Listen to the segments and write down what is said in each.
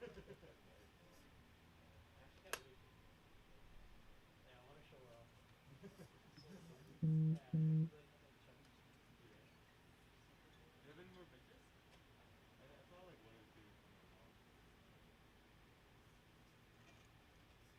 I actually can't believe it. Yeah, I want to show her off. So slim. Yeah, she's like chubby chubby. Yeah. Do you have any more pictures? I saw like one or two from my mom. Like yesterday we changed my status on my system.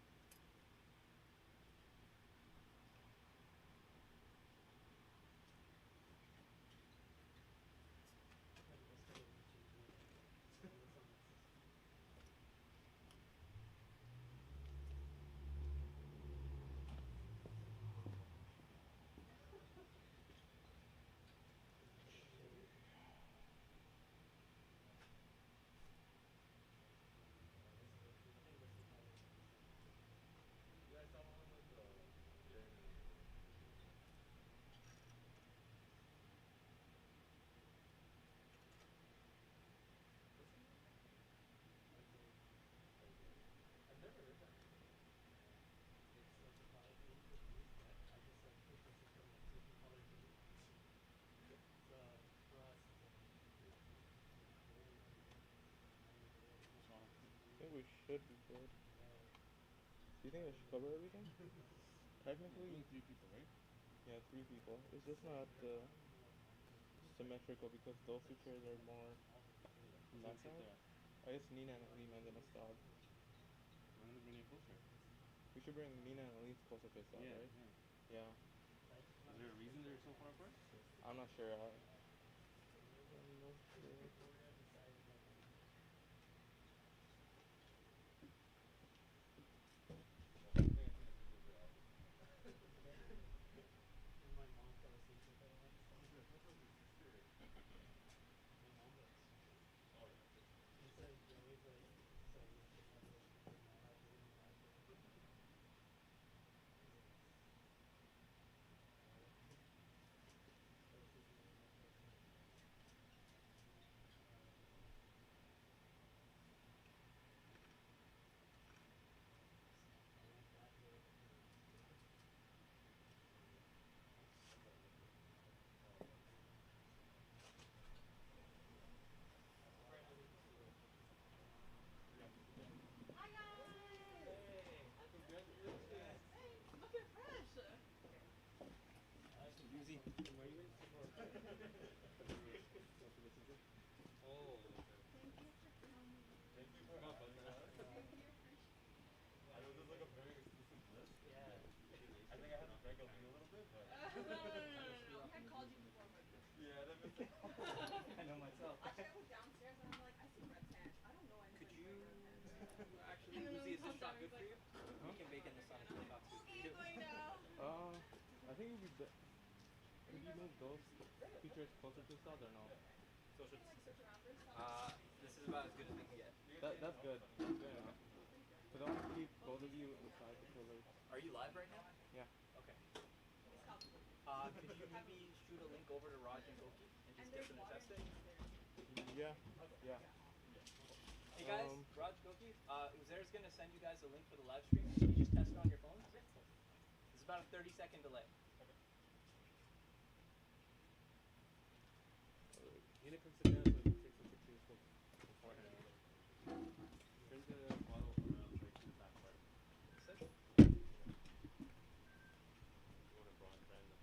Shade. I think this is probably the most updated. Yeah, I saw one with Jen and what's her name again? Aleem. Aleem. I've never heard that name before. It's like a product we introduced that I just like tweaked the system like so we can call her Neena. So for us it's like are we recording? Are we good? Are we good? What's wrong? I think we should be good. No. Do you think I Probably should me. cover everything? Yeah, Technically, only three people, right? yeah, 3 people. It's just So not you're probably more like monitors. This is like symmetrical because this those is two like chairs are super more all the recording Who's gonna left sit side. there? I guess Nina and Aleem and then Me and Asad. Aleem. Why don't we bring it closer? We should bring Nina and Aleem closer to Asad, Yeah, right? yeah. Yeah. But I just Is wanna there a make reason sure they're the so far audio apart? sounds good. I'm not sure. Maybe I'm not sure. we're gonna decide in like a week. Well, one thing I think is we did good audio. Yeah. And my mom fell asleep with it once. What about your sister? My mom got super sleepy. Oh yeah, for sure. She's like always like saying that she'll never get mad at me when I play. Cause it's quiet. She fell asleep in the room I play. I went that late and it was good. I thought it was good. Oh, okay. I'll bring Aleem to see her. We got pizza there? Hi guys! Hey. Congratulations! Congrats. Thanks! Looking fresh! Can Easy. are you in support? Want to listen to? Oh, okay. Thank you for coming. Thank you for having us. We appreciate I know this is like a very exclusive list. Yeah. I think I had to drag Aleem a little bit, but No. We had called you before but yeah, that missed out. I know myself. Actually I was downstairs and I'm like, I see red pants. I don't know Could anybody wearing you red pants. actually, And then Uzi, we is this come shot down, good he's for like, you? We can bake in the sun if the shot's good for okay, you. going now. I think it would be. Are Could you you guys move okay? those two chairs closer to Asad or no? So Can should you like switch around for a second? this is about as good as we can get. That's good. That's good enough. Thank you. Cause I want to keep Oh, both of please you take me inside out. the cooler. Are you live right now? Yeah. Okay. Please help me. Could you maybe shoot a link over to Raj and Goki and And just get there's them to water test it? downstairs. Yeah. Yeah. Hey guys, Um. Raj, Goki, Uzair's gonna send you guys a link for the live stream. Can you just test it on your phones? It's about a 30-second delay. Neena, come sit down so we can take some pictures beforehand. Bring the bottle around like to the back part. This is? Yeah. You want a broad brand them.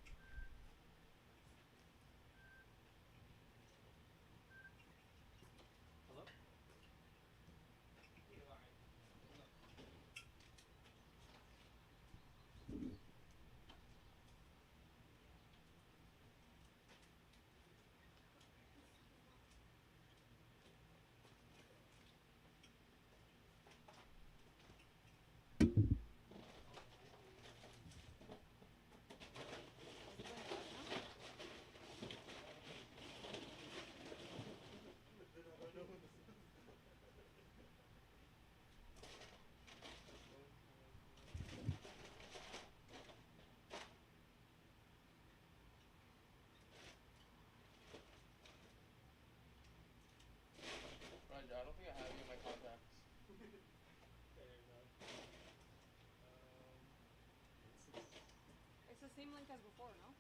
Hello? Is it playing live now? Then I don't know when this is. Roger, I don't think I have you in my contacts. Fair enough. What's this? It's the same link as before, no?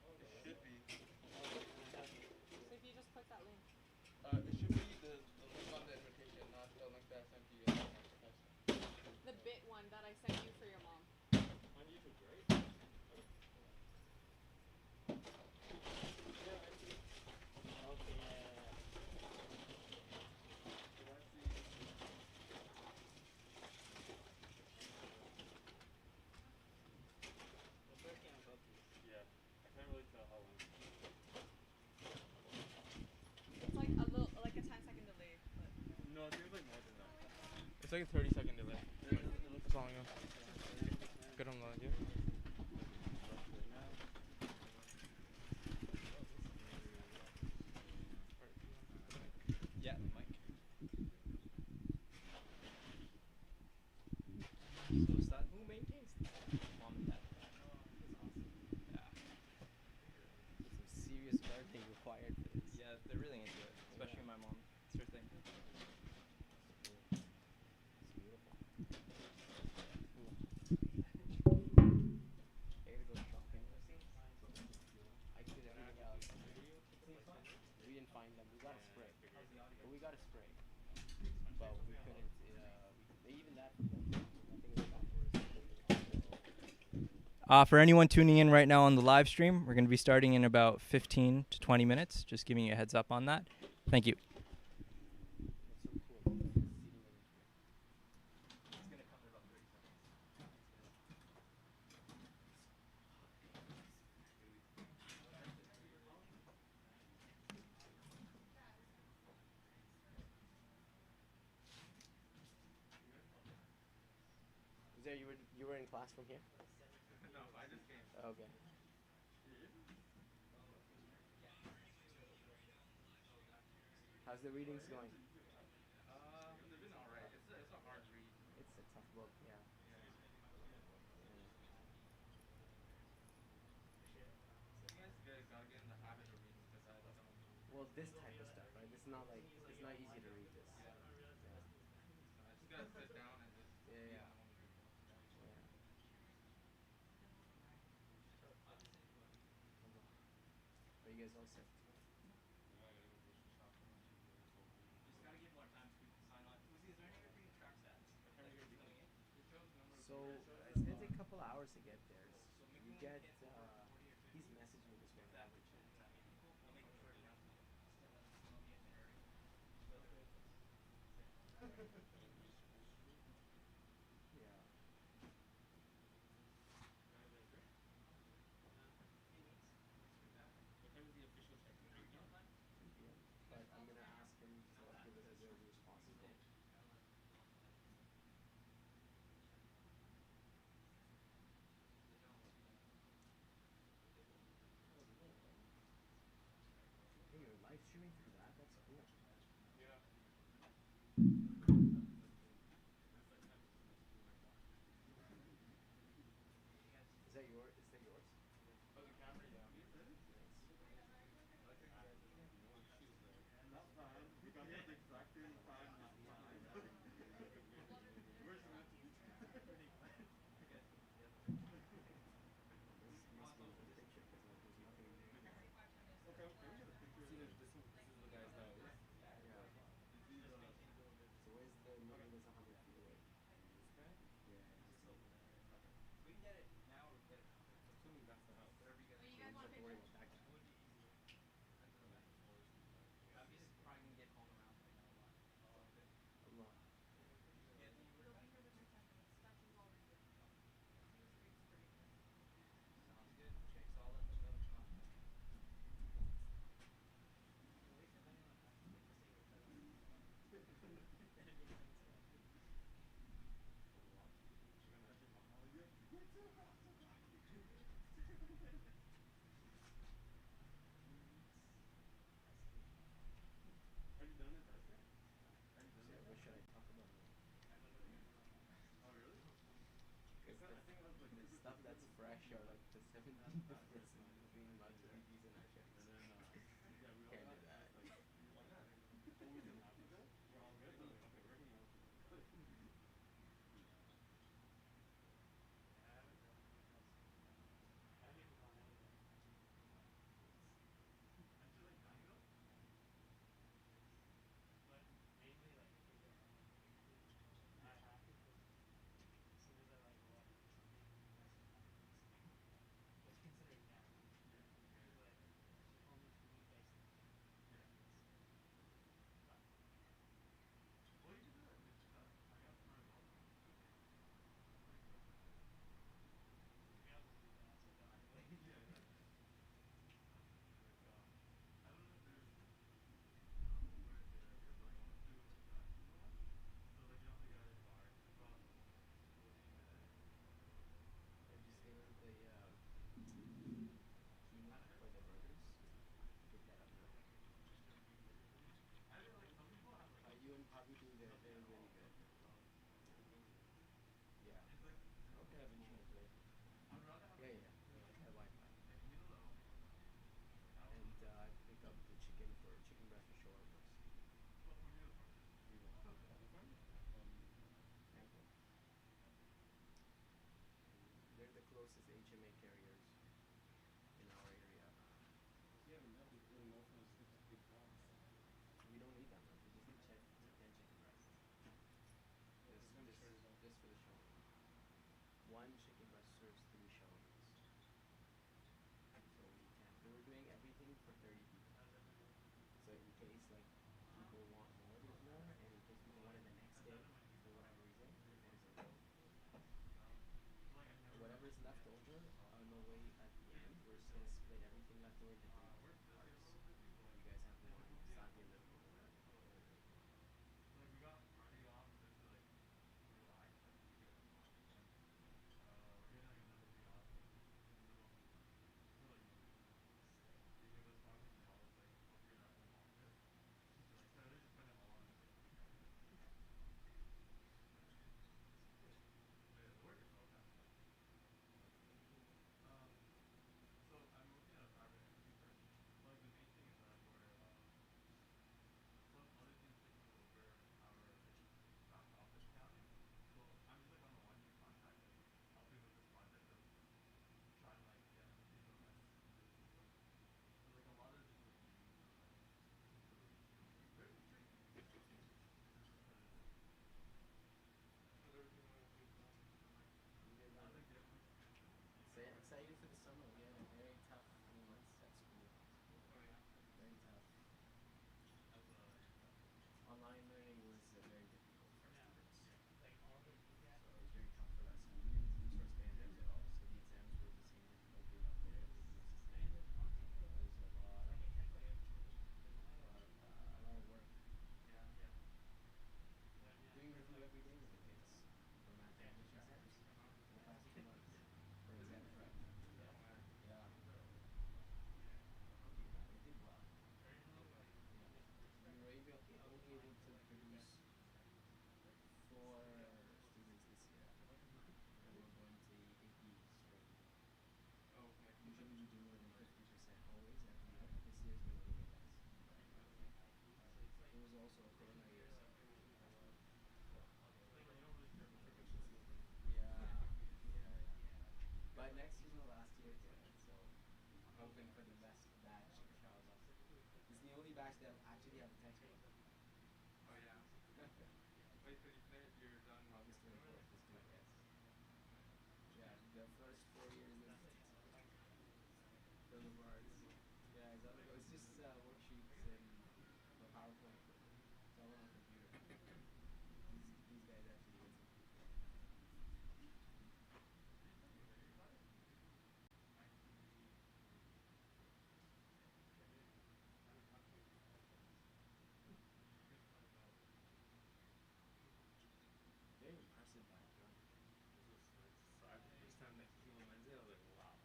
Oh It no, that's should not. be. So if you just click that link. It should be the link on the invitation, not the link It's like a 30-second delay. It looks That's all I know. yeah, it looks nice. Good on the yeah. Left right now. Yeah, the mic. So is that who maintains these? Mom and dad. Yeah. There's some serious gardening required for this. Yeah, they're really into it, especially Yeah. my mom. It's her thing. Cool. It's beautiful. I gotta go shopping. I did everything else. We didn't find them. We got a spray. But we got a spray. But we couldn't. Even that we don't. Nothing is enough for us. For anyone tuning in right now on the live stream, we're going to be starting in about 15 to 20 minutes. Just giving you a heads up on that. Thank you. What's so cool about the seating arrangement? It's going to come in about 30 seconds. Is there you were in class from here? No, I just came. Okay. How's the readings going? They've been alright. It's a hard read. It's a tough book, yeah. You guys gotta get in the habit of reading because I don't. Well, this type of stuff, right? This is not like it's not easy to read this. Yeah. Yeah. I just gotta sit down and just Yeah, read yeah. in one of the books. Yeah. Are you guys all set to go? Yeah, I gotta go grocery shop for my two boys. Just got to give more time so people can sign on. Uzi, is there any way for you to track stats? What time are you gonna be done? It shows number of So viewers. it's gonna take a couple hours to get there. So maybe We when get. we hit over 40 or 50, He's messaged me this if morning. that, I'll let you and know. 80 people, we'll make a short announcement just to let people know the itinerary. Really great. Yeah. Guys, are drink? Few weeks. What time is the official check-in? 3 p.m. time? 3 p.m. But I'm gonna ask him to give us as early as possible. Hey, you're live streaming through that? That's cool. Yeah. Is that yours? Is that yours? Oh, the camera, yeah. Nice. Not fine. We got here at the exact same time. Where's the meant to be? This must be a good picture because like there's nothing. Okay, can we get a picture? See, this is the guy's house. Yeah. So where's the neighbor that's 100 feet away? This guy? Yeah. Okay. We can get it now or we can get it after. Assuming that's the house. Whatever you guys So want. we just have to worry about that guy. Depends on the back. I'm just probably going to get called around right now a lot. So it's all good. Allah. Anthony, you working? Sounds good. Okay, so I'll let them know to come out. At least if anyone has to take the saber cut off, that'd be nice. Are you done in testing? Are you done See, in what should testing? I talk about now? Oh, really? Because I think I was like, the stuff that's fresh are like the 17 differences between Maturiti's and Asharis. And then, yeah, we all Can't do got that. like, why not? Oh, we didn't have to go? We're all good? Okay, we're hanging out together. Yeah, I haven't done anything else. I haven't even gone anywhere. Aren't you like dying though? But mainly like to get home and make food. I have to because as soon as I let go, I can do something. It has to happen. So, just considering now. one chicken breast serves 3 shawmas. So we can't. But we're doing everything for 30 people. So in case like people want more, there's more, and in case people want it the next day for whatever reason, there's a little. Whatever's left over on the way at the end, we're just gonna split everything left over into 3 parts. You guys have one, so that'd be a little more, whatever. How's everything going with you, man? You guys are excited for the summer. We had a very tough few months at school. Oh yeah? Very tough. Online learning was very difficult for our students. So it was very tough for us. We didn't lose our standards at all, so the exams were the same difficulty level. Everything was the same. But it was a lot of work. Doing review every day with the kids for math and English exams for the past 2 months for exam prep. Oh man. Yeah. They did well. Yeah. We were only able to produce 4 students this year, and we're going to 80 stream. Oh, okay. Usually we do more than 50% always every year. This year's been a little bit less. I see. It was also a corona year, so. Efficiency. Yeah, yeah. But next year's my last year here, so hoping for the best batch, inshallah. This is the only batch that actually have a textbook. Oh yeah? Wait, so you finished, you're done August doing it? 24th is due, yes. Nice. Yeah, the first 4 years of the textbook. The Lamar's. Yeah, exactly. It's just worksheets and a PowerPoint. It's all on a computer. These guys actually get some people. Very impressive background. This is nice. So I first time next to you on Wednesday, I was like, wow.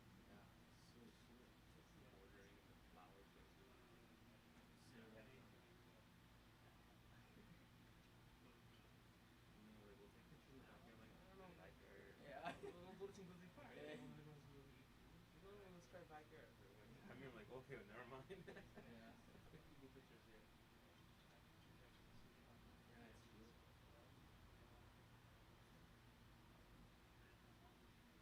Yeah, so Like the bordering and the flower choices. so well done. And then we're like, we'll take pictures in the back. You're like, I don't know, backyard. Yeah. We'll go to Chincozy Park. Yeah. We'll go to Chincozy. No, let's try backyard. So I mean, I'm like, okay, never mind. Yeah. You get pictures here. Yeah, it's beautiful. Oh, they're blocking the stream.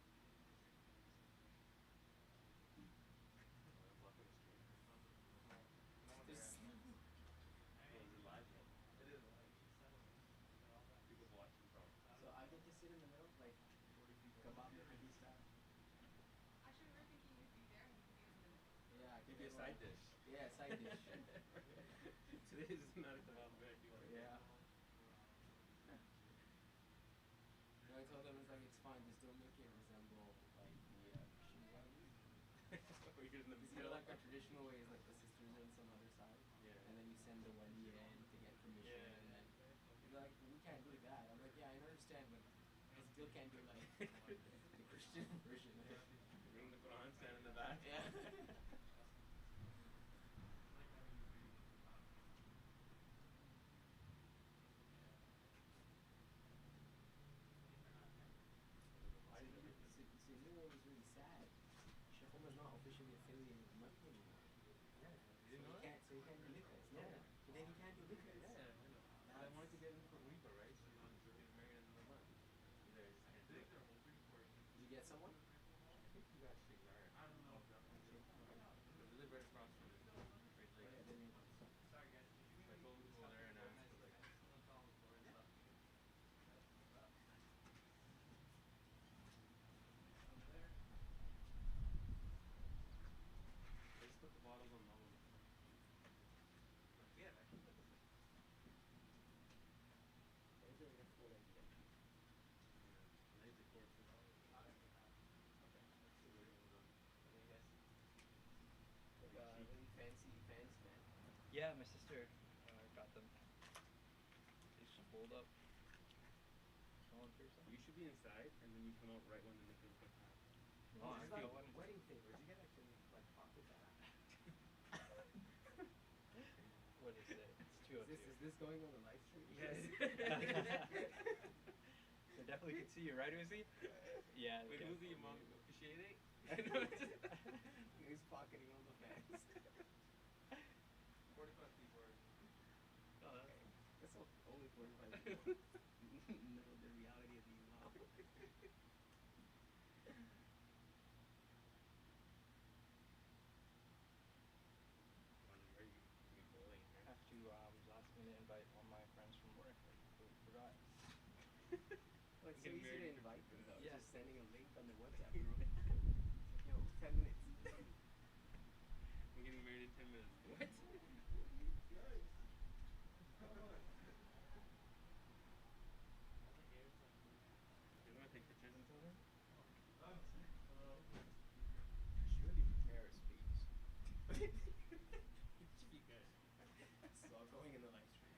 No one there There's anymore. Oh, is it live yet? It is live. People's watching probably. So I get to sit in the middle, like 40 people. kebab Mehdi style. Actually, we were thinking you'd be there and you could be in the middle. Yeah, Give you a side dish. Yeah, side dish. Today is not a kebab veggie. Yeah. No, I told them it's fine, just don't make it resemble like the Christian weddings. Or you're in the Because middle. like our traditional way is like the sisters are on some other side, Yeah. and then you send the wendy in to get permission, Yeah. and then they're like, we can't do that. I'm like, yeah, I understand, but I still can't do like the Christian version of it. Bring the Quran, stand in the back. Yeah. Why is everything? So you know what was really sad? Sheikh Omar's not officially affiliated with Mecca anymore. Yeah. You didn't know that? So he can't do liquors. No. Yeah. But then he can't do liquors. Yeah, I know. But I wanted to get in for Reba, right? She's getting married in the month. Either I just can't do it. Did you get someone? I think you got Sheikh Zara. Okay. Because we live right across from Great Oh, Lake. yeah, then So I told him to go there and ask for like. hold up. Going for yourself. You should be inside, and then you come out right when the Nicholas gets half. No, Oh, I this is feel like one. wedding favors. You get actually like fuck with that. What is it? It's 202. Is this going on the live stream? Yes. They definitely can see you, right, Uzi? Yeah. Wait, who's the definitely. mom officiating? He's pocketing all the fans. 45 people are. Oh, that's Okay. That's only 45 people. Know the reality of the imam. Where you be bowling here? I have to last minute invite all my friends from work. I completely forgot. Well, it's so Getting easy married to in 15 invite them minutes. though. Yeah. Just sending a link on the WhatsApp group. It's like, yo, 10 minutes. I'm getting married in 10 minutes. What? Guys, come on. All the hairs on me. You want to take pictures until then? Surely prepare a speech. It should be good. So going in the live stream.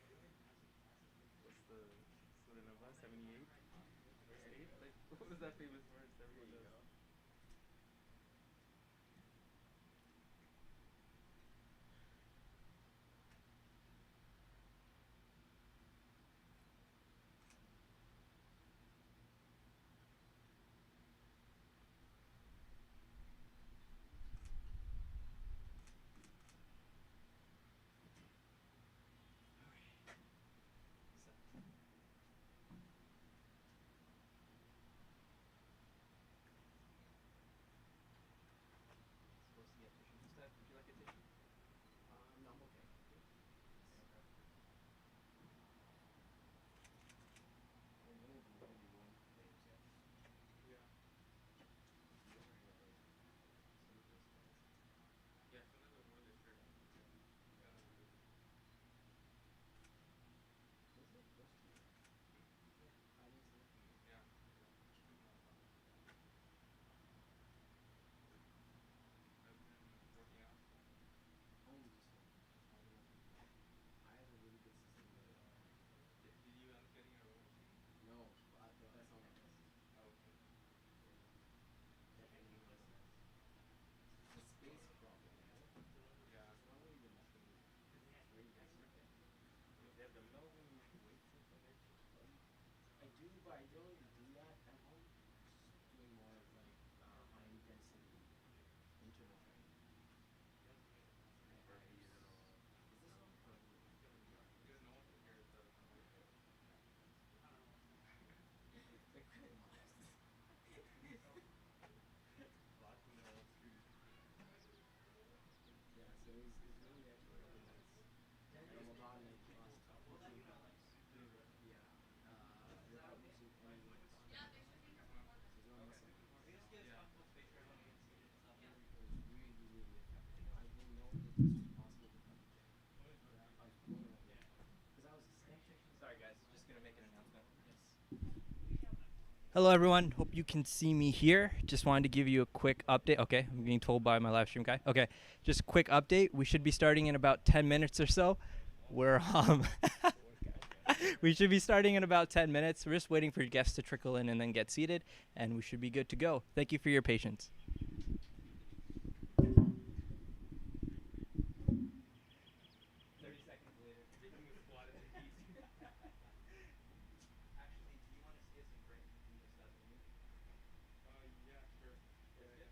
What's the number? 78? 78? Like, what was that famous word? There Everyone you knows. go. Supposed to get tissue this time. Would you like a tissue? No, I'm okay. Thank you. Okay. We're gonna be one players, yeah. Yeah. You're wearing like a sleeveless, right? Yeah, sometimes I wear the shirt underneath it. Yeah, I don't really. What's it close to you? Hmm? Ali's near to you. Yeah, yeah. I'm fine with that. I've been working out. Only just starting up again. I have a really good system with Did you end up getting a row machine? no, that's on my list. Oh, okay. Yeah. Changing Definitely on this the up. list. It's a space problem, you know? Yeah. It's not really the machine. Because he It's has where you to guys work work it. it. They have dumbbells and weights and stuff? I do, but I don't really do that at home. Just doing more of like high intensity interval training. He doesn't make a mess of I, it. I Burpees and all that. is this on or He's gonna be alright. Because no one can hear the noise, right? Yeah, I don't know what's going on. Like grandma's. Blocking the whole street. Yeah, so it's really actually really nice. 10 years Ramadan ago, I've lost will that 14 be pounds. Really? Yeah, without losing any weight. So Yeah, thanks for being here for fun. there's no Okay. muscle gain. We just get as Yeah. comfortable space for everyone to get seated and stuff. It was really, really effective. I didn't know that this was possible without the gym. I was blown away. Yeah. Because I was a skeptic. Sorry guys, just gonna make an announcement. Yes. Hello everyone, hope you can see me here. Just wanted to give you a quick update. Okay, I'm being told by my live stream guy. Okay, just a quick update. We should be starting in about 10 minutes or so. We're we should be starting in about 10 minutes. We're just waiting for guests to trickle in and then get seated, and we should be good to go. Thank you for your patience. 30 seconds later. Taking a squat in the heat. Actually, do you want to see us in drink and just as a meme? Yeah, sure. Yeah, yeah.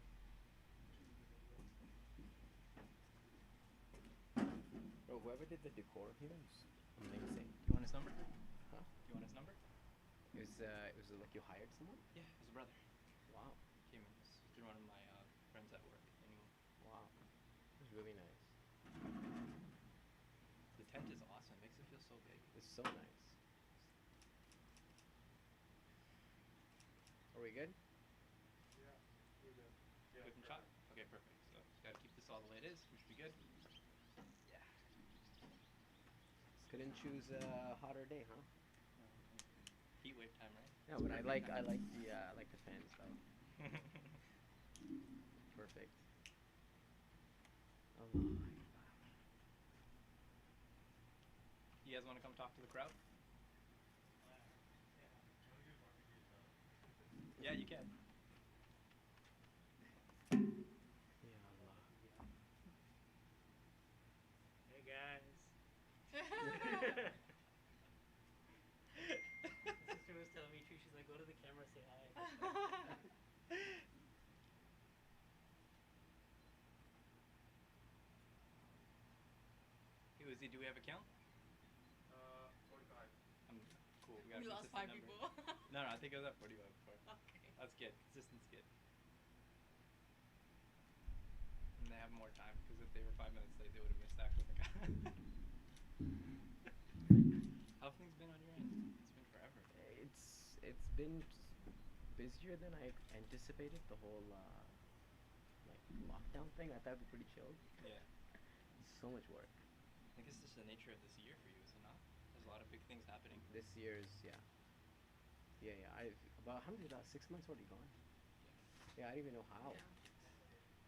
Bro, whoever did the decor here is amazing. Do you want his number? Huh? Do you want his number? It was like you hired someone? Yeah, his brother. Wow. Came in through one of my friends at work. Anyway, Wow. It's really nice. the tent is awesome. Makes it feel so big. It's so nice. Are we good? Yeah, we're good. Yeah, Quick and shot? Okay, perfect. So just gotta keep this all the way it is. We should be good. Yeah. Couldn't choose a hotter day, huh? Heat wave time, right? Yeah, but I like the fan stuff. Perfect. Allah. You guys want to come talk to the crowd? Yeah, you can. Ya Allah. Hey guys. My sister was telling me too. She's like, go to the camera, say hi. Hey, Uzi, do we have a count? 45. Cool. We got We a lost consistent 5 number. people. No, I think it was at 45 before. Okay. That's good. Consistent's good. And they have more time because if they were 5 minutes late, they would have missed that quick. How have things been on your end? It's been forever. It's been busier than I anticipated. The whole like lockdown thing. I thought it'd be pretty chilled. Yeah. So much work. I guess this is the nature of this year for you, is it not? There's a lot of big things happening. This year's yeah. I've about how many about 6 months already gone. Yeah, I don't even know how. Yeah.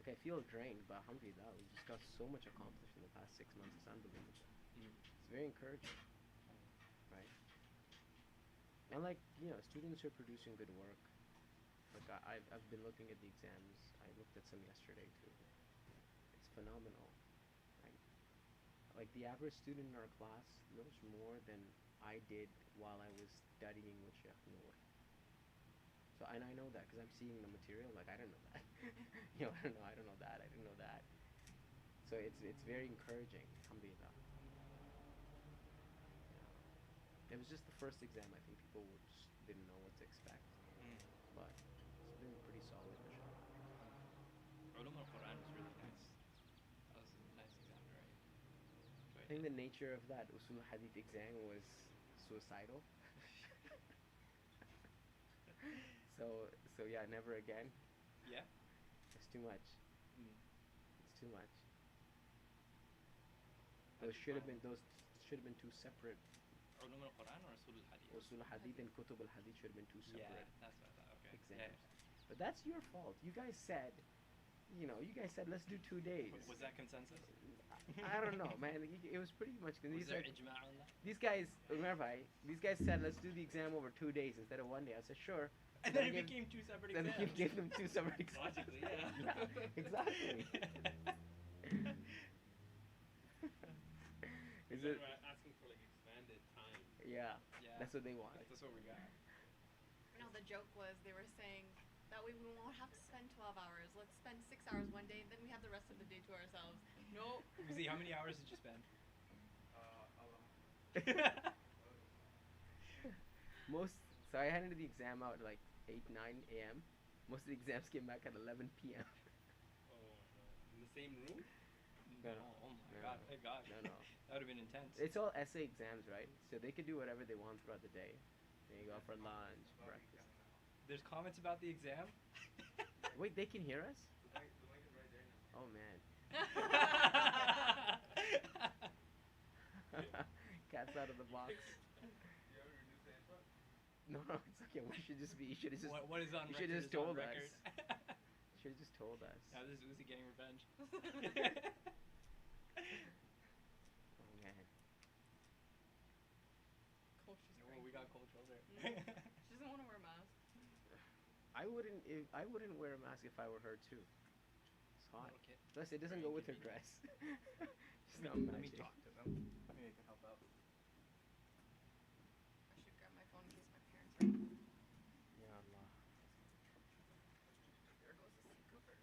Like I feel drained, but alhamdulillah, we just got so much accomplished in the past 6 months. It's unbelievable. It's very encouraging, right? And like students are producing good work. Like I've been looking at the exams. I looked at some yesterday too. It's phenomenal, right? Like the average student in our class knows more than I did while I was studying with Sheikh Noor. So and I know that because I'm seeing the material. Like I don't know that. I don't know that. I didn't know that. So it's very encouraging. Alhamdulillah. Yeah. It was just the first exam. I think people just didn't know what to expect, but it's been pretty solid, mashallah. Ulum al-Quran was really nice. That was a nice exam to write. I think the nature of that usul hadith exam was suicidal. so yeah, never again. Yeah? It's too much. Mm. It's too much. How'd Those you should have find been two separate. Ulum al-Quran or Usul al-Hadith? Usul hadith and kutub al hadith should have been two Yeah, separate that's what I thought. Okay. exams. But that's your fault. You guys said, let's do 2 days. Was that consensus? I don't know, man. It was pretty much. Was there ijma' on that? These guys, remember, these guys said, let's do the exam over 2 days instead of 1 day. I said, sure. And then it became two separate Then exams. you gave them two separate exams. Logically, yeah. Exactly. Is it? Asking for like expanded time. Yeah. Yeah. That's what they want. That's what we got. No, the joke was they were saying that way we won't have to spend 12 hours. Let's spend 6 hours one day, then we have the rest of the day to ourselves. No. Uzi, how many hours did you spend? So I handed the exam out at like 8, 9 a.m. Most of the exams came back at 11 p.m. Oh no. In the same room? No. Oh my No. god. Thank God. No. That would have been intense. It's all essay exams, right? So they could do whatever they want throughout the day. They go out for lunch, breakfast. There's comments about the exam? Wait, they can hear us? The mic is right there now. Oh man. Cat's out of the box. Do you ever reduce the input? No, it's okay. We should just be. You should have just. What is on you record should have just is on told us. record. You should have just told us. Now this is Uzi getting revenge. Oh man. Culture's Well, we got cultural there. She doesn't want to wear a mask. I wouldn't wear a mask if I were her too. It's hot. Okay. Plus, it doesn't Very go with her inconvenient. dress. It's not Let me matching. talk to them. Maybe they can help out. I should grab my phone in case my parents are. Ya Allah. There goes the seat cover.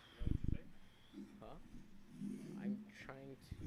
You know what to say? Huh? I'm trying to.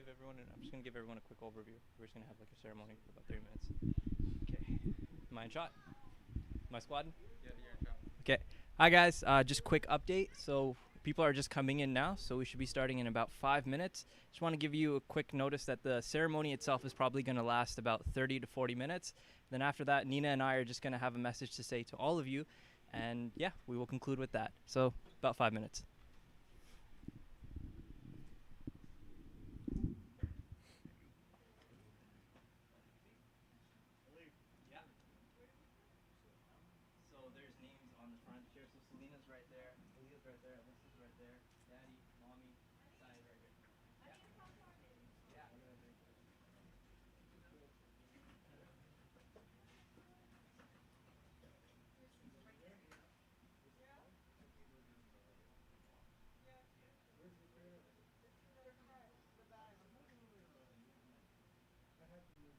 give everyone. I'm just gonna give everyone a quick overview. We're just gonna have like a ceremony for about 3 minutes. Okay. Am I in shot? Am I squatting? Yeah, you're in shop. Okay. Hi guys. Just quick update. So people are just coming in now, so we should be starting in about 5 minutes. Just want to give you a quick notice that the ceremony itself is probably going to last about 30 to 40 minutes. Then after that, Neena and I are just going to have a message to say to all of you, and yeah, we will conclude with that. So about 5 minutes. Yeah. So there's names on the front here. So Selena's right there, Aaliyah's right there, Alyssa's right there, Daddy, Mommy, Sai is right here. Yeah. Yeah. Where's the camera? I have to move the chair. My. Well, what time you guys are leaving? In front of sign.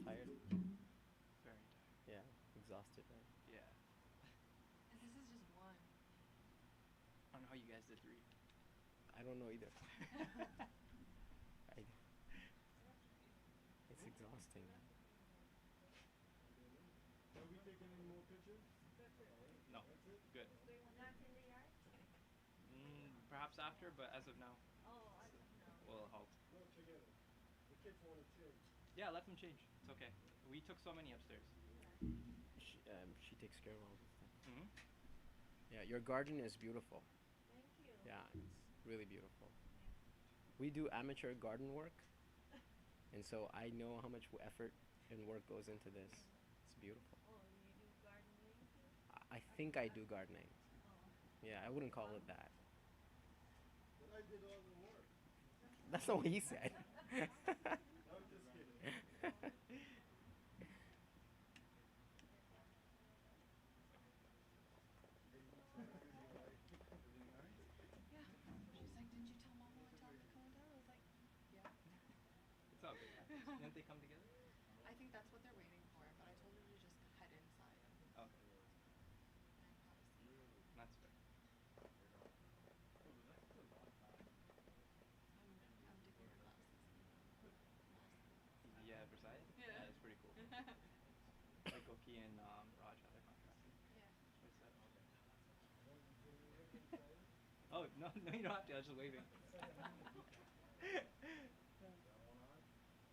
Tired? Very tired. Yeah. Exhausted, right? Yeah. And this is just one. I don't know how you guys did 3. I don't know either. I, it's exhausting. Are we taking any more pictures? No. That's it? Good. Perhaps after, but as of now, we'll halt. No, together. The kids want to change. Yeah, let them change. It's okay. We took so many upstairs. She takes care of all this stuff. Mm-hmm. Yeah, your garden is beautiful. Yeah, it's really beautiful. We do amateur garden work, and so I know how much effort and work goes into this. It's beautiful. I think I do gardening. Yeah, I wouldn't call it that. But I did all the work. That's not what he said. I'm just kidding. Everything alright? Yeah. She's like, didn't you tell Mama and Tom to come down? I was like, yeah. It's all good. Didn't they come together? I think that's what they're waiting for, but I told her to just head inside. Okay. And have a seat. That's fair. Oh, that's a lot of time. I'm dipping her glasses in mask. Yeah, Versailles? Yeah. It's pretty cool. Like Goki and Raj had their contract. Yeah. What's that? Well, can you look inside it? Oh, no, no, you don't have to. I was just waving. That one on?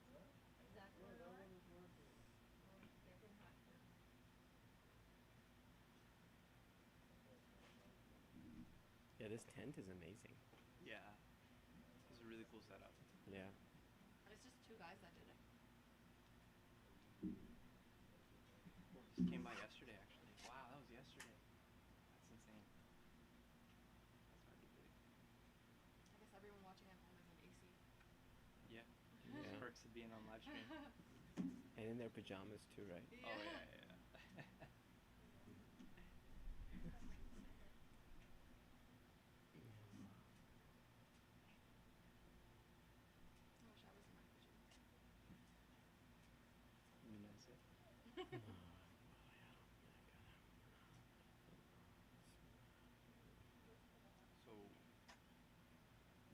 Huh? Yeah, that one is working. Yeah, this tent is amazing. Yeah. It's a really cool setup. Yeah. And it's just 2 guys that did it. Just came by yesterday, actually. Wow, that was yesterday. That's insane. That's already big. I guess everyone watching at home is in AC. Yeah. Yeah. Perks of being on live stream. And in their pajamas too, right? Oh, yeah, yeah. So,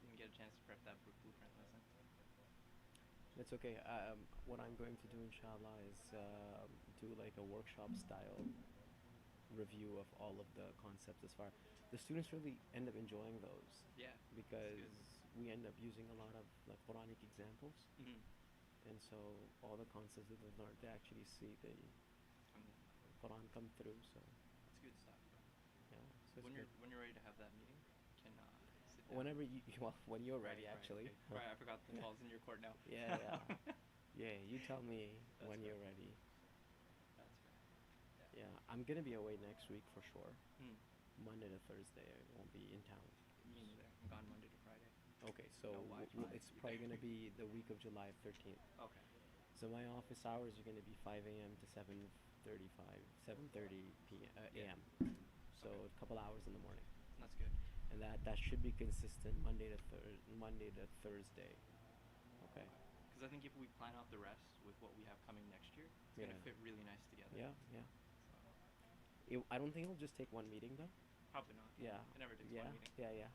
didn't get a chance to prep that blueprint lesson. That's okay. What I'm going to do, inshallah, is do like a workshop style review of all of the concepts. As far the students really end up enjoying those Yeah, because we end up using a lot of like Quranic examples, Mm-hmm. and so all the concepts that they've learned, they actually see the Quran come through. So That's good stuff. yeah, so it's When good. you're ready to have that meeting, can sit down. Whenever you well, when you're ready, Right, actually. okay. Right, I forgot the ball's in your court now. Yeah, yeah. Yeah, you tell me That's when fair. you're ready. That's fair. Yeah, I'm gonna be away next week for sure. Hmm. Monday to Thursday, I won't be in town. Me neither. I'm gone Monday to Friday. Okay, so No Wi-Fi it's either. probably gonna be the week of July 13th. Okay. So my office hours are gonna be 5 a.m. to 7:30 p.m. Yeah. a.m. So Okay. a couple hours in the morning, That's good. and that should be consistent Monday to Thursday. Okay. Because I think if we plan out the rest with what we have coming next year, it's Yeah. gonna fit really nice together. Yeah, yeah. So I don't think it'll just take one meeting though. probably not. Yeah. It never takes Yeah. one meeting. Yeah, yeah. As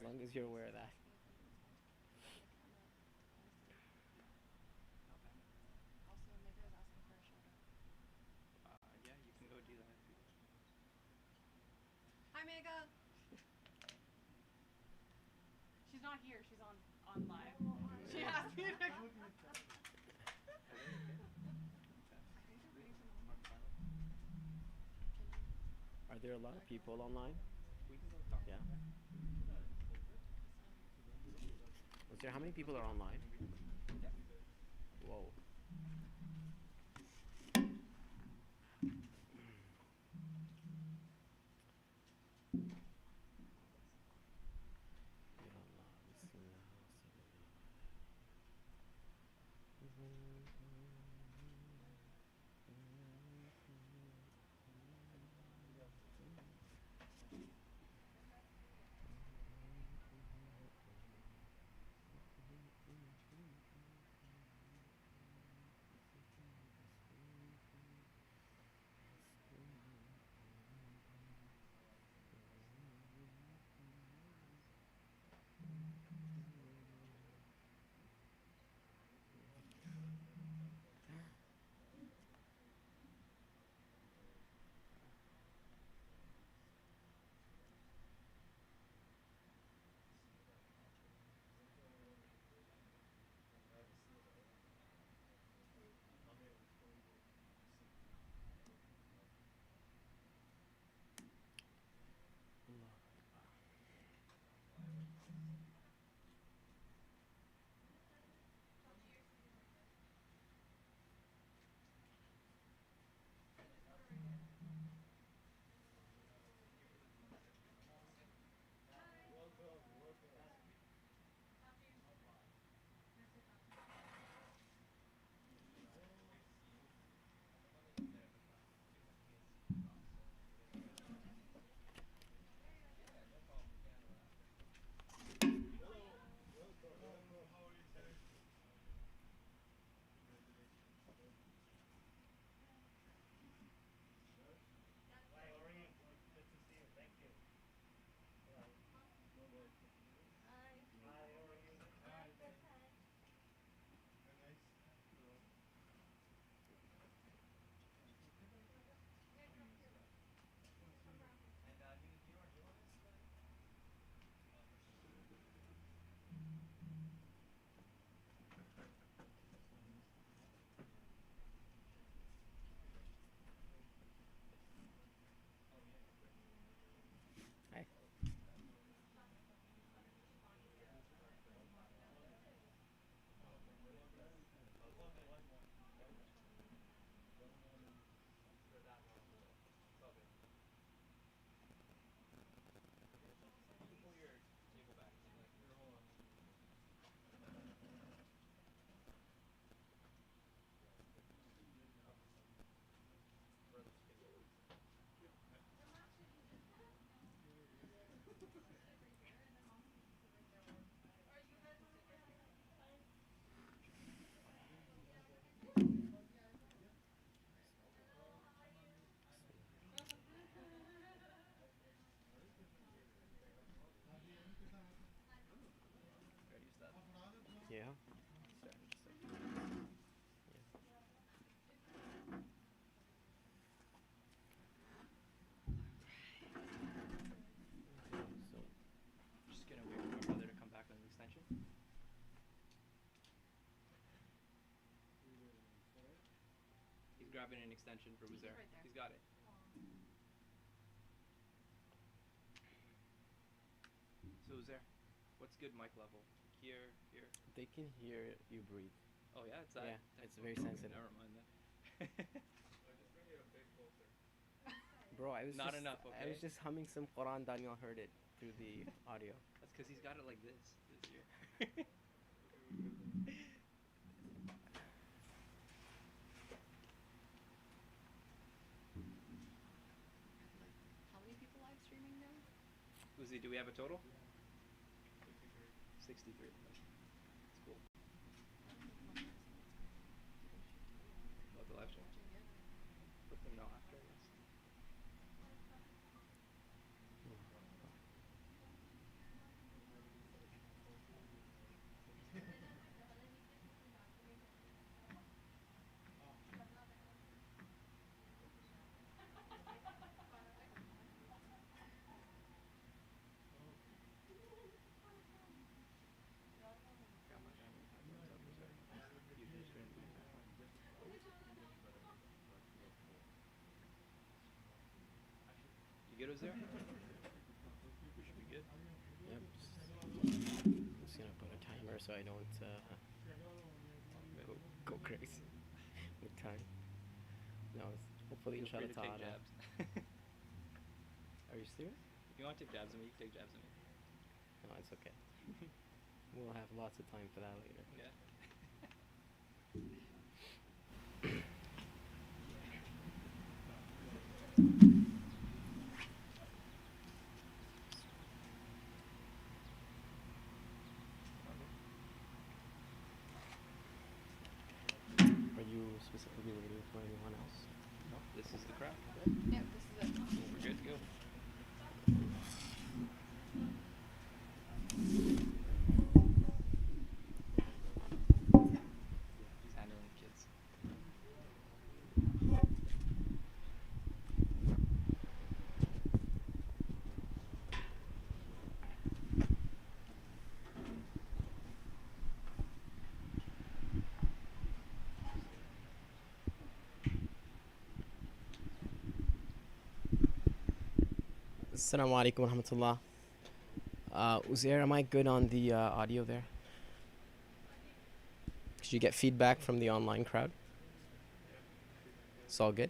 Sorry. long as you're aware of that. Asking if we need to turn the camera honestly. Okay. Also, Mega is asking for a shout out. Yeah, you can go do that if you. Hi, Mega. She's not here. She's on live. She asked me to. I think they're waiting for Mama. Can you? Are there a lot of people online? We can go talk. Yeah. Was there how many people are online? Yeah. Whoa. Ya Allah, Bismillah, grabbing an extension from Uzair. Right there. He's got it. So Uzair, what's good mic level? Here, here. They can hear you breathe. Oh yeah, it's that. Yeah, it's very technical. sensitive. Never mind that. Just bring it a bit closer. Bro, I was Not just, enough, I was okay? just humming some Quran. Daniel heard it through the audio. That's because he's got it like this year. How many people live streaming now? Uzi, do we have a total? 63. 63. That's cool. About the live stream? Let them know after, I guess. You good, Uzair? We should be good. Yep. I'm just gonna put a timer so I don't go crazy with time. No, hopefully Feel free inshallah to take ta'ala. jabs. Are you serious? If you want to take jabs at me, you can take jabs at me. No, it's okay. We'll have lots of time for that later. Yeah. Are you specifically waiting for anyone else? No, this is the crowd. Yeah, this is it. We're good to go. He's handling the kids. Assalamu alaikum wa rahmatullah. Uzair, am I good on the audio there? Did you get feedback from the online crowd? It's all good?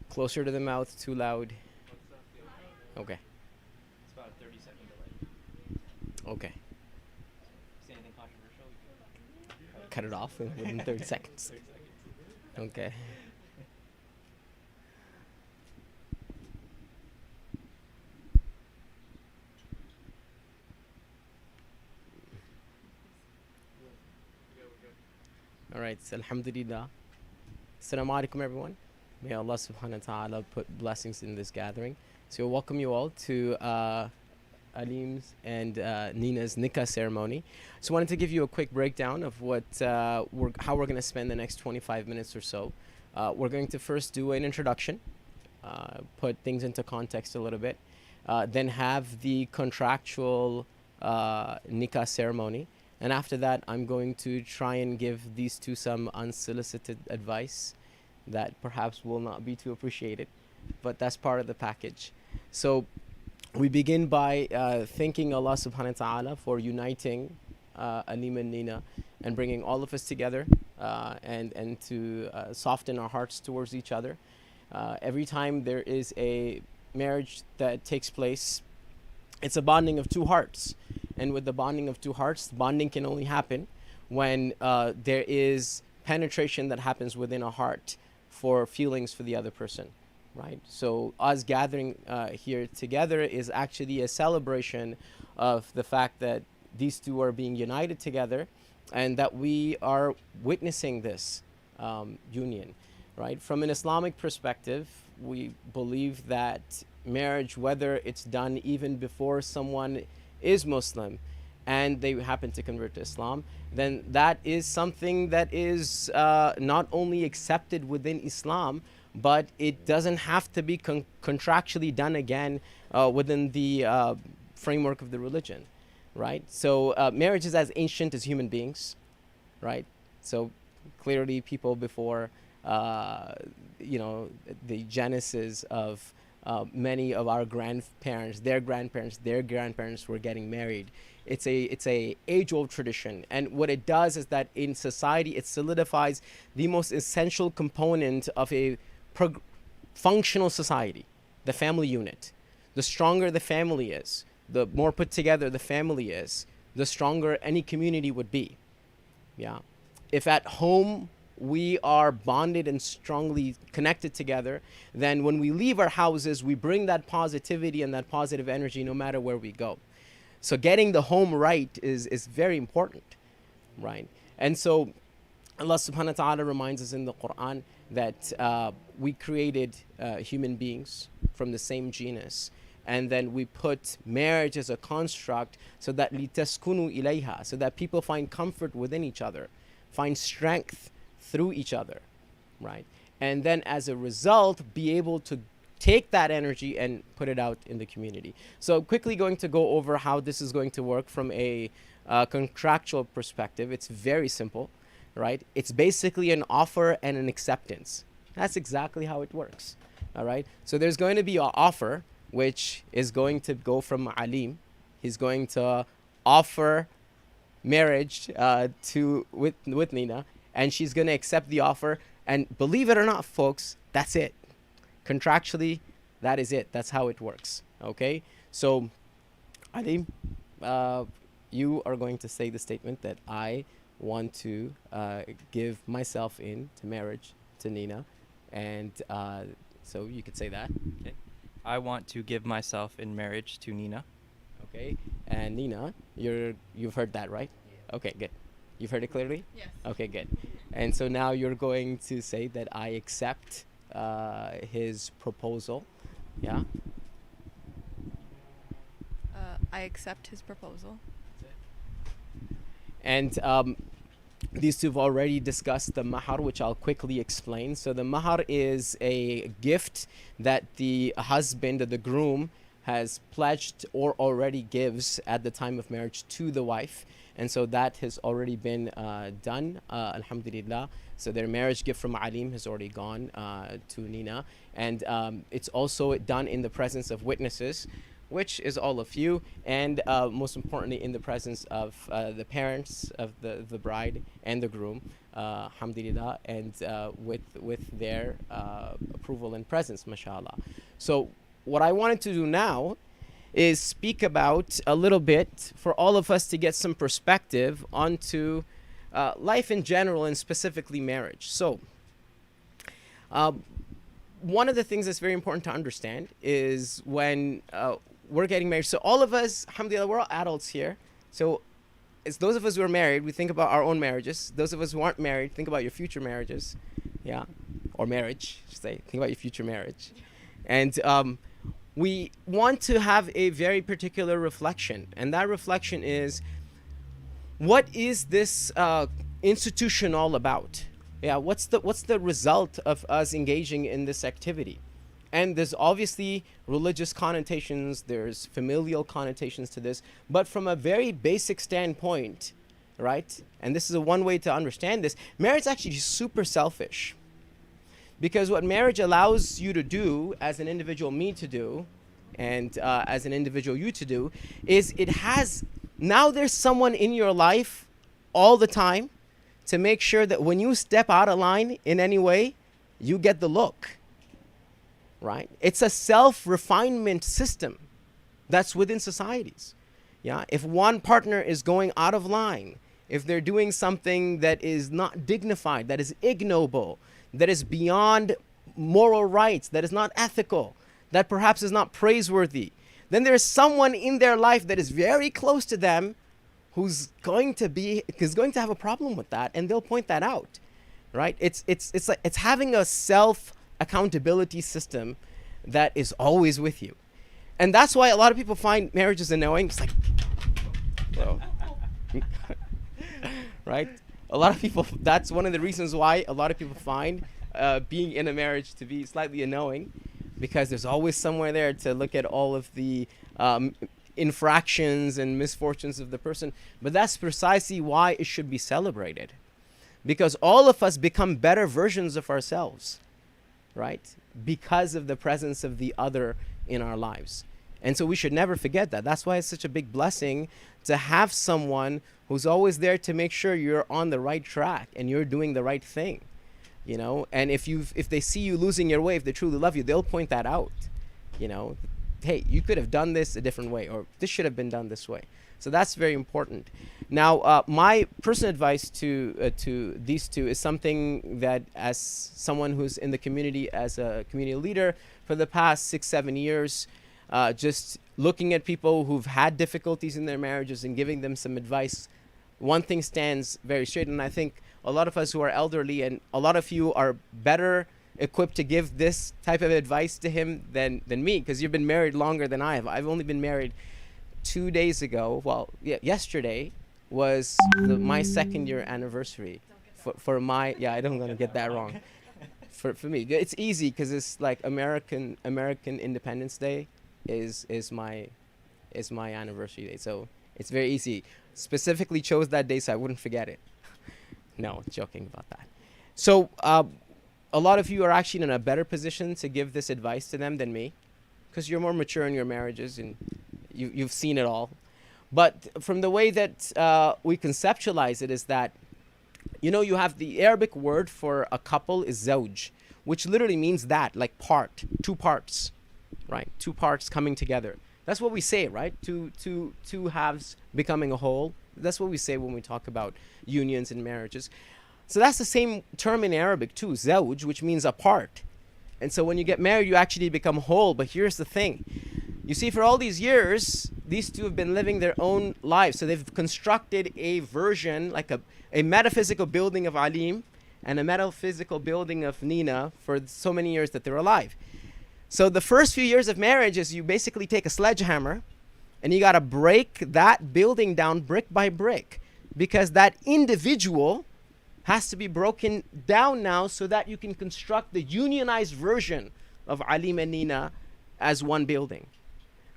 Closer to the mouth, too loud? Okay, It's about a 30-second delay. okay. See anything controversial? We can Cut it off within 30 seconds. 30 seconds. Okay. All right, so alhamdulillah. Assalamu alaikum, everyone. May Allah subhanahu wa ta'ala put blessings in this gathering. So, welcome you all to Aleem's and Neena's nikah ceremony. So, I wanted to give you a quick breakdown of what how we're going to spend the next 25 minutes or so. We're going to first do an introduction, put things into context a little bit, then have the contractual nikah ceremony. And after that, I'm going to try and give these two some unsolicited advice that perhaps will not be too appreciated, but that's part of the package. So we begin by thanking Allah subhanahu wa ta'ala for uniting Aleem and Neena and bringing all of us together and to soften our hearts towards each other. Every time there is a marriage that takes place, it's a bonding of two hearts. And with the bonding of two hearts, bonding can only happen when there is penetration that happens within a heart for feelings for the other person, right? So us gathering here together is actually a celebration of the fact that these two are being united together and that we are witnessing this union, right? From an Islamic perspective, we believe that marriage, whether it's done even before someone is Muslim and they happen to convert to Islam, then that is something that is not only accepted within Islam, but it doesn't have to be contractually done again within the framework of the religion, right? So marriage is as ancient as human beings, right? So clearly people before uh, the genesis of many of our grandparents, their grandparents were getting married. It's a age old tradition, and what it does is that in society it solidifies the most essential component of a functional society, the family unit. The stronger the family is, the more put together the family is, the stronger any community would be. Yeah. If at home we are bonded and strongly connected together, then when we leave our houses, we bring that positivity and that positive energy no matter where we go. So getting the home right is very important, right? And so Allah subhanahu wa ta'ala reminds us in the Quran that we created human beings from the same genus, and then we put marriage as a construct so that litaskunu ilayha, so that people find comfort within each other, find strength through each other, right? And then as a result, be able to take that energy and put it out in the community. So quickly going to go over how this is going to work from a contractual perspective. It's very simple, right? It's basically an offer and an acceptance. That's exactly how it works, all right? So there's going to be an offer, which is going to go from Aleem. He's going to offer marriage with Neena, and she's going to accept the offer. And believe it or not, folks, that's it. Contractually, that is it. That's how it works. Okay? So, Aleem, you are going to say the statement that I want to give myself in to marriage to Neena. And so you could say that. Okay. I want to give myself in marriage to Neena. Okay. And Neena, you've heard that, right? Yeah. Okay, good. You've heard it clearly? Yes. Okay, good. And so now you're going to say that I accept his proposal. Yeah? I accept his proposal. And these two have already discussed the mahar, which I'll quickly explain. So the mahar is a gift that the husband or the groom has pledged or already gives at the time of marriage to the wife. And so that has already been done, alhamdulillah. So their marriage gift from Aleem has already gone to Neena. And it's also done in the presence of witnesses, which is all of you, and most importantly in the presence of the parents of the bride and the groom, alhamdulillah, and with their approval and presence, mashallah. So what I wanted to do now is speak about a little bit for all of us to get some perspective onto life in general and specifically marriage. So one of the things that's very important to understand is when we're getting married. So all of us, alhamdulillah, we're all adults here. So it's those of us who are married, we think about our own marriages. Those of us who aren't married, think about your future marriages. Yeah. Or marriage, I should say. Think about your future marriage. And we want to have a very particular reflection. And that reflection is, what is this institution all about? Yeah, what's the result of us engaging in this activity? And there's obviously religious connotations, there's familial connotations to this, but from a very basic standpoint, right? And this is one way to understand this. Marriage is actually super selfish. Because what marriage allows you to do, as an individual me to do, and as an individual you to do, is now there's someone in your life all the time to make sure that when you step out of line in any way, you get the look. Right? It's a self-refinement system that's within societies. Yeah. If one partner is going out of line, if they're doing something that is not dignified, that is ignoble, that is beyond moral rights, that is not ethical, that perhaps is not praiseworthy, then there's someone in their life that is very close to them who's going to have a problem with that, and they'll point that out. Right? It's having a accountability system that is always with you. And that's why a lot of people find marriages annoying. It's like, bro. Right? A lot of people, that's one of the reasons why a lot of people find being in a marriage to be slightly annoying, because there's always somewhere there to look at all of the infractions and misfortunes of the person. But that's precisely why it should be celebrated. because all of us become better versions of ourselves, right? Because of the presence of the other in our lives. And so we should never forget that. That's why it's such a big blessing to have someone who's always there to make sure you're on the right track and you're doing the right thing, you know. And if they see you losing your way, if they truly love you, they'll point that out, you know. Hey, you could have done this a different way, or this should have been done this way. So that's very important. Now, my personal advice to these two is something that, as someone who's in the community as a community leader for the past 6-7 years, just looking at people who've had difficulties in their marriages and giving them some advice, one thing stands very straight, and I think a lot of us who are elderly, and a lot of you are better equipped to give this type of advice to him than me, because you've been married longer than I have. I've only been married 2 days ago. Well, yeah, yesterday was my 2nd year anniversary for my, yeah, I don't want to get that wrong. For me, it's easy because it's like American Independence Day is my anniversary day, so it's very easy. Specifically chose that day so I wouldn't forget it. No, joking about that. So a lot of you are actually in a better position to give this advice to them than me, because you're more mature in your marriages and you've seen it all. But from the way that we conceptualize it is that, you know, you have the Arabic word for a couple is zawj, which literally means that, like part, 2 parts, right? 2 parts coming together. That's what we say, right? Two halves becoming a whole. That's what we say when we talk about unions and marriages. So that's the same term in Arabic too, zawj, which means a part. And so when you get married, you actually become whole. But here's the thing. You see, for all these years, these two have been living their own lives. So they've constructed a version, like a metaphysical building of Aleem and a metaphysical building of Neena for so many years that they're alive. So the first few years of marriage is you basically take a sledgehammer and you got to break that building down brick by brick, because that individual has to be broken down now so that you can construct the unionized version of Aleem and Neena as one building,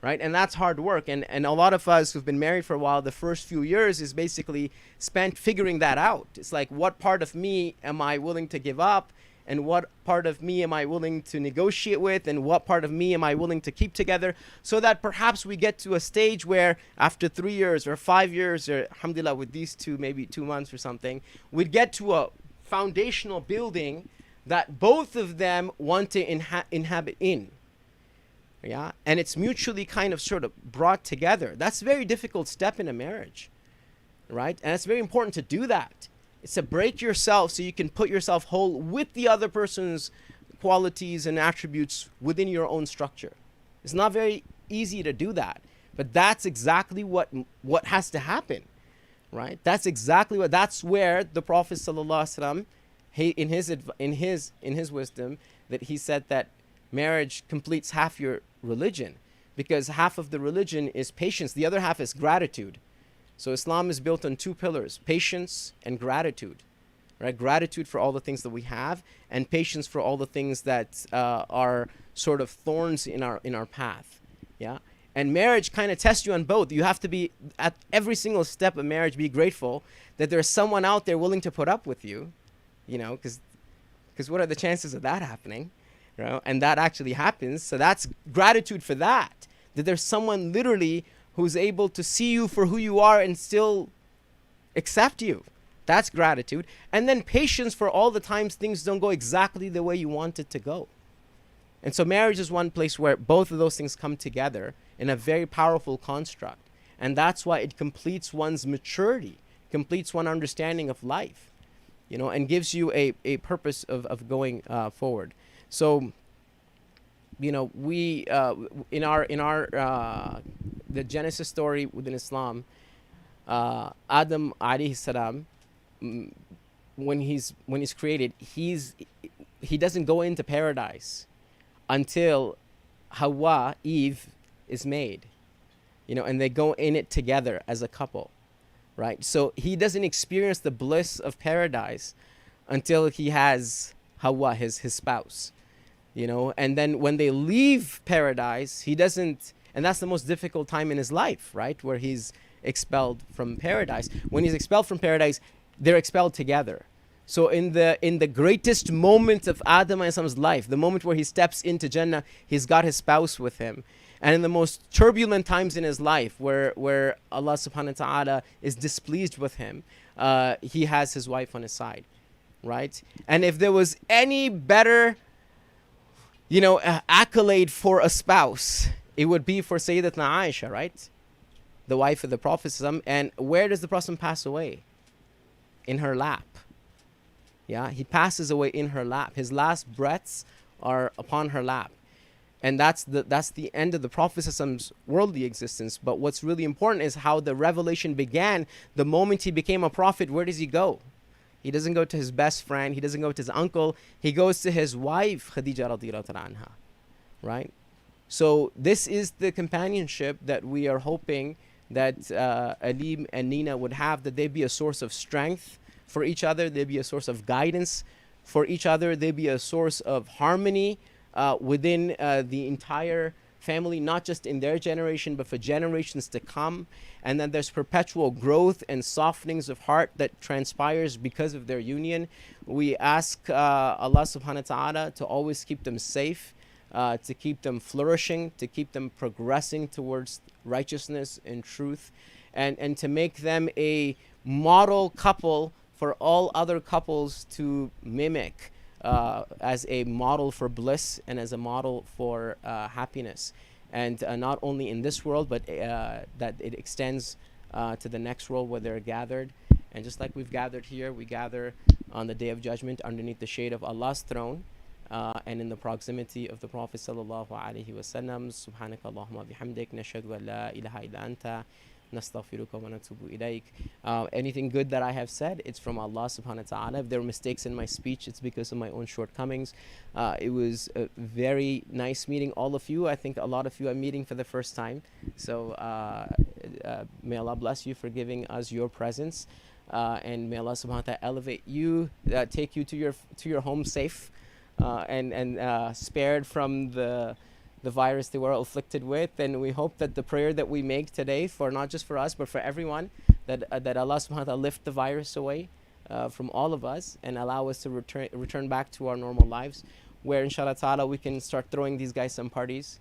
right? And that's hard work. And a lot of us who've been married for a while, the first few years is basically spent figuring that out. It's like, what part of me am I willing to give up? And what part of me am I willing to negotiate with? And what part of me am I willing to keep together? So that perhaps we get to a stage where after 3 years or 5 years, or alhamdulillah with these two, maybe 2 months or something, we'd get to a foundational building that both of them want to inhabit in. Yeah, and it's mutually kind of sort of brought together. That's a very difficult step in a marriage, right? And it's very important to do that. It's to break yourself so you can put yourself whole with the other person's qualities and attributes within your own structure. It's not very easy to do that, but that's exactly what has to happen, right? That's where the Prophet ﷺ, in his wisdom, that he said that marriage completes half your religion, because half of the religion is patience, the other half is gratitude. So Islam is built on 2 pillars, patience and gratitude, right? Gratitude for all the things that we have, and patience for all the things that are sort of thorns in our path, yeah? And marriage kind of tests you on both. You have to be, at every single step of marriage, be grateful that there's someone out there willing to put up with you, you know, because what are the chances of that happening, you know? And that actually happens. So that's gratitude for that there's someone literally who's able to see you for who you are and still accept you. That's gratitude. And then patience for all the times things don't go exactly the way you want it to go. And so marriage is one place where both of those things come together in a very powerful construct. And that's why it completes one's maturity, completes one understanding of life, you know, and gives you a purpose of going forward. So, you know, we in our the Genesis story within Islam, Adam alayhi salam, when he's created, he doesn't go into paradise until Hawa, Eve, is made, you know, and they go in it together as a couple, right? So he doesn't experience the bliss of paradise until he has Hawa, his spouse, you know. And then when they leave paradise, he doesn't, and that's the most difficult time in his life, right? Where he's expelled from paradise. When he's expelled from paradise, they're expelled together. So in the greatest moment of Adam alayhi's life, the moment where he steps into Jannah, he's got his spouse with him. And in the most turbulent times in his life, where Allah subhanahu wa ta'ala is displeased with him, he has his wife on his side, right? And if there was any better, accolade for a spouse, it would be for Sayyidatna Aisha, right? The wife of the Prophet. And where does the Prophet pass away? In her lap. Yeah, he passes away in her lap. His last breaths are upon her lap. And that's the end of the Prophet's worldly existence. But what's really important is how the revelation began. The moment he became a prophet, where does he go? He doesn't go to his best friend. He doesn't go to his uncle. He goes to his wife, Khadija radiyallahu anha. Right? So this is the companionship that we are hoping that Aleem and Neena would have, that they be a source of strength for each other, they'd be a source of guidance for each other, they'd be a source of harmony within the entire family, not just in their generation, but for generations to come. And then there's perpetual growth and softenings of heart that transpires because of their union. We ask Allah subhanahu wa ta'ala to always keep them safe, to keep them flourishing, to keep them progressing towards righteousness and truth, and to make them a model couple for all other couples to mimic, as a model for bliss and as a model for happiness. And not only in this world, but that it extends to the next world where they're gathered. And just like we've gathered here, we gather on the Day of Judgment underneath the shade of Allah's throne, and in the proximity of the Prophet sallallahu alaihi wasallam. Subhanaka Allahumma bihamdik, nashhadu an la ilaha illa anta, nastaghfiruka wa natubu ilaik. Anything good that I have said, it's from Allah subhanahu wa ta'ala. If there were mistakes in my speech, it's because of my own shortcomings. It was a very nice meeting all of you. I think a lot of you I'm meeting for the first time. So may Allah bless you for giving us your presence. And may Allah subhanahu wa ta'ala elevate you, take you to your home safe, and spared from the virus they were afflicted with. And we hope that the prayer that we make today, for not just for us but for everyone, that Allah subhanahu wa ta'ala lift the virus away from all of us and allow us to return back to our normal lives, where inshallah ta'ala we can start throwing these guys some parties,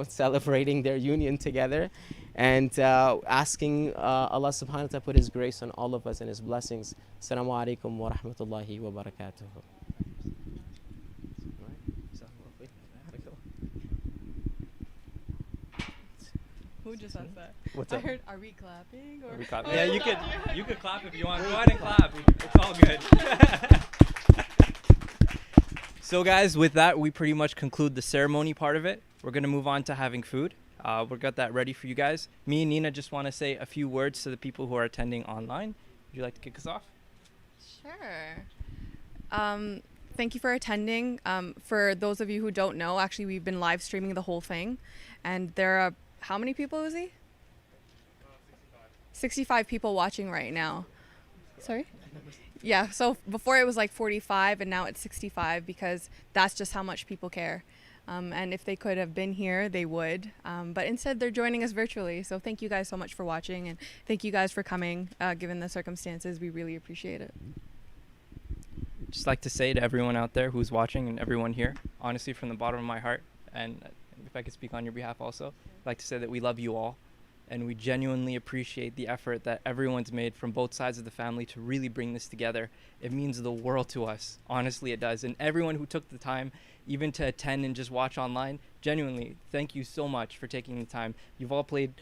celebrating their union together, and asking Allah subhanahu wa ta'ala put his grace on all of us and his blessings. Assalamu alaikum wa rahmatullahi wa barakatuh. Who just asked that? What's I up? heard, are we clapping? Or Are we clapping? Oh, Yeah, no. you could clap if you want. Go ahead and clap. It's all good. So guys, with that, we pretty much conclude the ceremony part of it. We're going to move on to having food. We've got that ready for you guys. Me and Neena just want to say a few words to the people who are attending online. Would you like to kick us off? Sure. Thank you for attending. For those of you who don't know, actually we've been live streaming the whole thing, and there are, how many people, Uzi? 65 people watching right now. Sorry? Yeah, so before it was like 45 and now it's 65, because that's just how much people care. And if they could have been here, they would. But instead, they're joining us virtually. So thank you guys so much for watching, and thank you guys for coming, given the circumstances. We really appreciate it. Just like to say to everyone out there who's watching and everyone here, honestly, from the bottom of my heart, and if I could speak on your behalf also, I'd like to say that we love you all, and we genuinely appreciate the effort that everyone's made from both sides of the family to really bring this together. It means the world to us. Honestly, it does. And everyone who took the time even to attend and just watch online, genuinely, thank you so much for taking the time. You've all played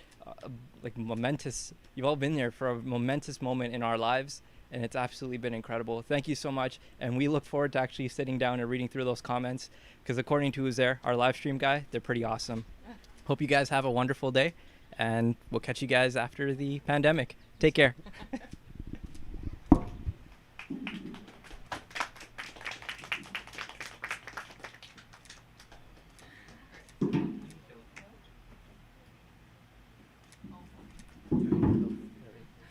you've all been there for a momentous moment in our lives, and it's absolutely been incredible. Thank you so much, and we look forward to actually sitting down and reading through those comments, because according to who's there, our live stream guy, they're pretty awesome. Hope you guys have a wonderful day, and we'll catch you guys after the pandemic. Take care.